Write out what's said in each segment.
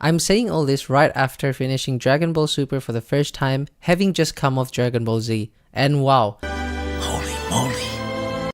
I'm saying all this right after finishing Dragon Ball Super for the first time, having just come off Dragon Ball Z. And wow. Holy moly.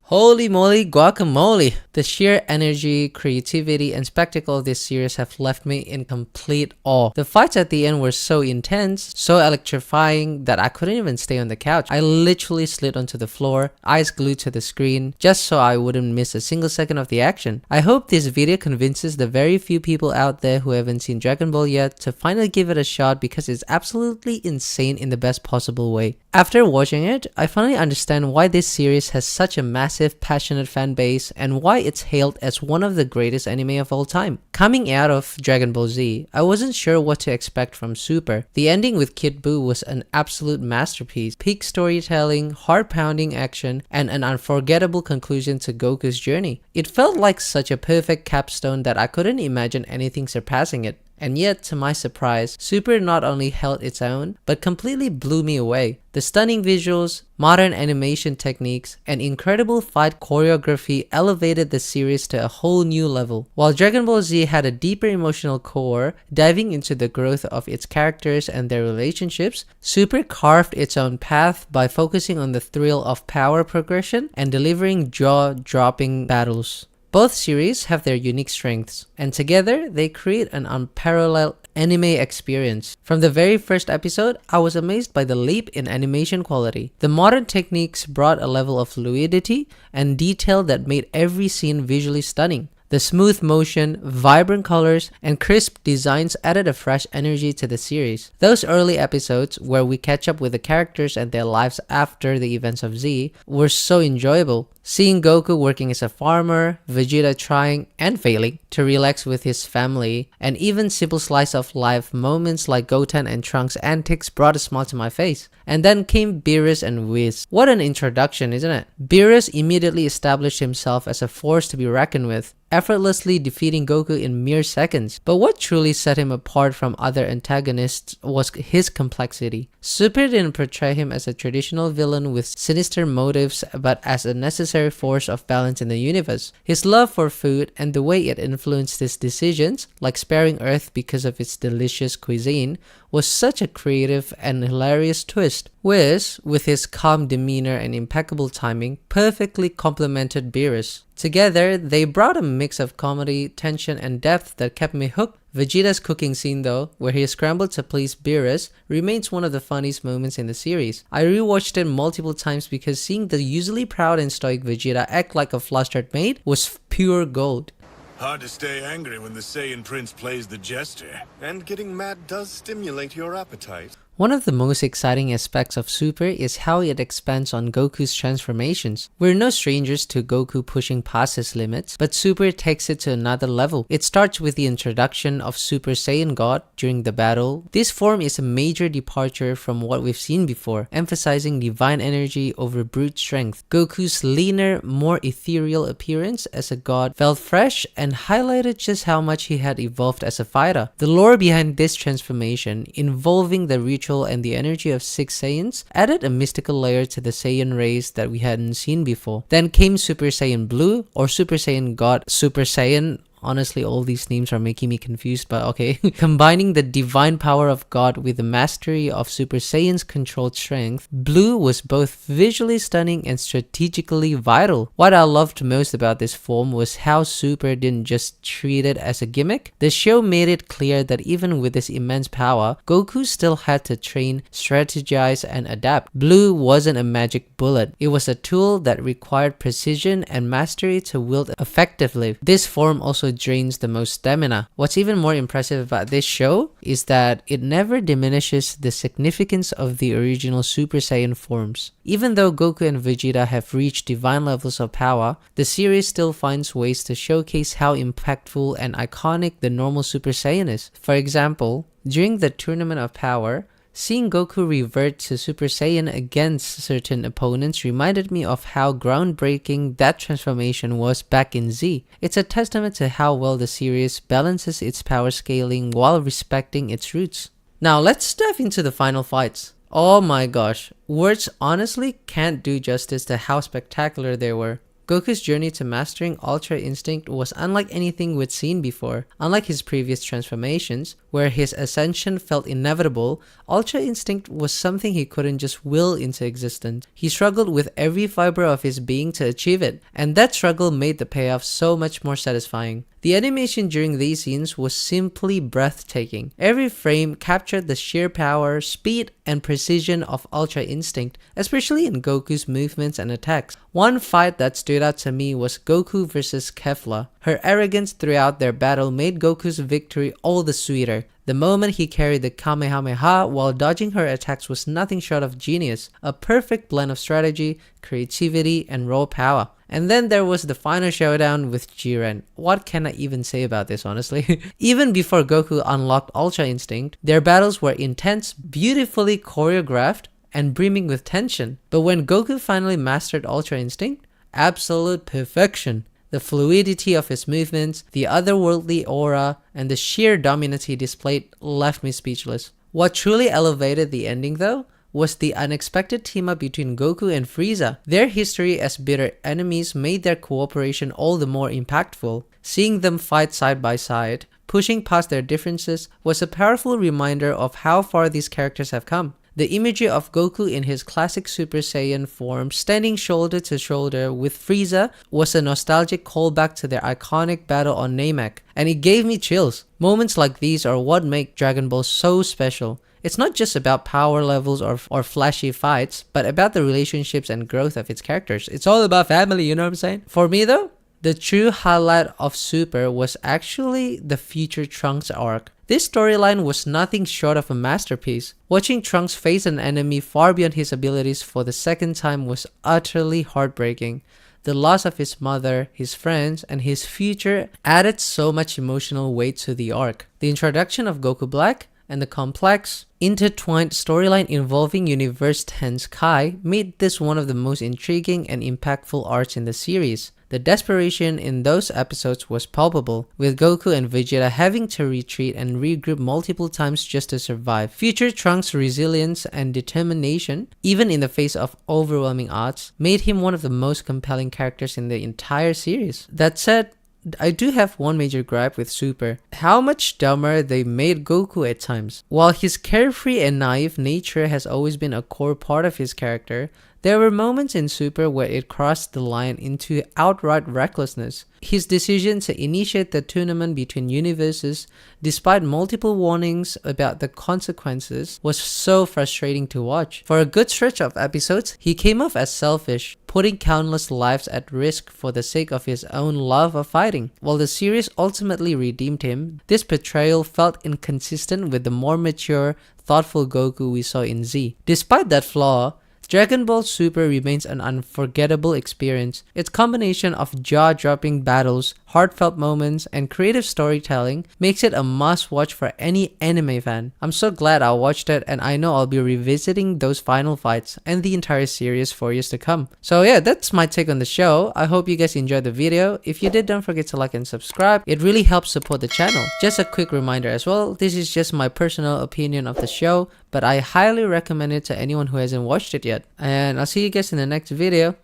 Holy moly guacamole! The sheer energy, creativity, and spectacle of this series have left me in complete awe. The fights at the end were so intense, so electrifying that I couldn't even stay on the couch. I literally slid onto the floor, eyes glued to the screen, just so I wouldn't miss a single second of the action. I hope this video convinces the very few people out there who haven't seen Dragon Ball yet to finally give it a shot because it's absolutely insane in the best possible way. After watching it, I finally understand why this series has such a massive, passionate fan base and why it's hailed as one of the greatest anime of all time. Coming out of Dragon Ball Z, I wasn't sure what to expect from Super. The ending with Kid Buu was an absolute masterpiece. Peak storytelling, heart-pounding action, and an unforgettable conclusion to Goku's journey. It felt like such a perfect capstone that I couldn't imagine anything surpassing it. And yet, to my surprise, Super not only held its own, but completely blew me away. The stunning visuals, modern animation techniques, and incredible fight choreography elevated the series to a whole new level. While Dragon Ball Z had a deeper emotional core, diving into the growth of its characters and their relationships, Super carved its own path by focusing on the thrill of power progression and delivering jaw-dropping battles. Both series have their unique strengths, and together they create an unparalleled anime experience. From the very first episode, I was amazed by the leap in animation quality. The modern techniques brought a level of fluidity and detail that made every scene visually stunning. The smooth motion, vibrant colors, and crisp designs added a fresh energy to the series. Those early episodes, where we catch up with the characters and their lives after the events of Z, were so enjoyable. Seeing Goku working as a farmer, Vegeta trying and failing to relax with his family, and even simple slice of life moments like Goten and Trunks' antics brought a smile to my face. And then came Beerus and Whis. What an introduction, isn't it? Beerus immediately established himself as a force to be reckoned with, effortlessly defeating Goku in mere seconds. But what truly set him apart from other antagonists was his complexity. Super didn't portray him as a traditional villain with sinister motives, but as a necessary force of balance in the universe. His love for food and the way it influenced his decisions, like sparing Earth because of its delicious cuisine, was such a creative and hilarious twist. Whis, with his calm demeanor and impeccable timing, perfectly complemented Beerus. Together, they brought a mix of comedy, tension, and depth that kept me hooked. Vegeta's cooking scene though, where he scrambled to please Beerus, remains one of the funniest moments in the series. I rewatched it multiple times because seeing the usually proud and stoic Vegeta act like a flustered maid was pure gold. Hard to stay angry when the Saiyan Prince plays the jester. And getting mad does stimulate your appetite. One of the most exciting aspects of Super is how it expands on Goku's transformations. We're no strangers to Goku pushing past his limits, but Super takes it to another level. It starts with the introduction of Super Saiyan God during the battle. This form is a major departure from what we've seen before, emphasizing divine energy over brute strength. Goku's leaner, more ethereal appearance as a god felt fresh and highlighted just how much he had evolved as a fighter. The lore behind this transformation, involving the ritual and the energy of 6 Saiyans, added a mystical layer to the Saiyan race that we hadn't seen before. Then came Super Saiyan Blue, or Super Saiyan God Super Saiyan. Honestly, all these names are making me confused, but okay. Combining the divine power of God with the mastery of Super Saiyan's controlled strength, Blue was both visually stunning and strategically vital. What I loved most about this form was how Super didn't just treat it as a gimmick. The show made it clear that even with this immense power, Goku still had to train, strategize, and adapt. Blue wasn't a magic bullet. It was a tool that required precision and mastery to wield effectively. This form also drains the most stamina. What's even more impressive about this show is that it never diminishes the significance of the original Super Saiyan forms. Even though Goku and Vegeta have reached divine levels of power, the series still finds ways to showcase how impactful and iconic the normal Super Saiyan is. For example, during the Tournament of Power, seeing Goku revert to Super Saiyan against certain opponents reminded me of how groundbreaking that transformation was back in Z. It's a testament to how well the series balances its power scaling while respecting its roots. Now let's dive into the final fights. Oh my gosh, words honestly can't do justice to how spectacular they were. Goku's journey to mastering Ultra Instinct was unlike anything we'd seen before. Unlike his previous transformations, where his ascension felt inevitable, Ultra Instinct was something he couldn't just will into existence. He struggled with every fiber of his being to achieve it, and that struggle made the payoff so much more satisfying. The animation during these scenes was simply breathtaking. Every frame captured the sheer power, speed, and precision of Ultra Instinct, especially in Goku's movements and attacks. One fight that stood out to me was Goku vs Kefla. Her arrogance throughout their battle made Goku's victory all the sweeter. The moment he carried the Kamehameha while dodging her attacks was nothing short of genius, a perfect blend of strategy, creativity, and raw power. And then there was the final showdown with Jiren. What can I even say about this, honestly? Even before Goku unlocked Ultra Instinct, their battles were intense, beautifully choreographed, and brimming with tension. But when Goku finally mastered Ultra Instinct, absolute perfection. The fluidity of his movements, the otherworldly aura, and the sheer dominance he displayed left me speechless. What truly elevated the ending though was the unexpected team-up between Goku and Frieza. Their history as bitter enemies made their cooperation all the more impactful. Seeing them fight side by side, pushing past their differences, was a powerful reminder of how far these characters have come. The imagery of Goku in his classic Super Saiyan form standing shoulder to shoulder with Frieza was a nostalgic callback to their iconic battle on Namek, and it gave me chills. Moments like these are what make Dragon Ball so special. It's not just about power levels or flashy fights, but about the relationships and growth of its characters. It's all about family, you know what I'm saying? For me though, the true highlight of Super was actually the future Trunks arc. This storyline was nothing short of a masterpiece. Watching Trunks face an enemy far beyond his abilities for the second time was utterly heartbreaking. The loss of his mother, his friends, and his future added so much emotional weight to the arc. The introduction of Goku Black and the complex, intertwined storyline involving Universe 10's Kai made this one of the most intriguing and impactful arcs in the series. The desperation in those episodes was palpable, with Goku and Vegeta having to retreat and regroup multiple times just to survive. Future Trunks' resilience and determination, even in the face of overwhelming odds, made him one of the most compelling characters in the entire series. That said, I do have one major gripe with Super: how much dumber they made Goku at times. While his carefree and naive nature has always been a core part of his character, there were moments in Super where it crossed the line into outright recklessness. His decision to initiate the tournament between universes, despite multiple warnings about the consequences, was so frustrating to watch. For a good stretch of episodes, he came off as selfish, putting countless lives at risk for the sake of his own love of fighting. While the series ultimately redeemed him, this portrayal felt inconsistent with the more mature, thoughtful Goku we saw in Z. Despite that flaw, Dragon Ball Super remains an unforgettable experience. Its combination of jaw-dropping battles, heartfelt moments, and creative storytelling makes it a must-watch for any anime fan. I'm so glad I watched it, and I know I'll be revisiting those final fights and the entire series for years to come. So yeah, that's my take on the show. I hope you guys enjoyed the video. If you did, don't forget to like and subscribe. It really helps support the channel. Just a quick reminder as well, this is just my personal opinion of the show, but I highly recommend it to anyone who hasn't watched it yet. And I'll see you guys in the next video.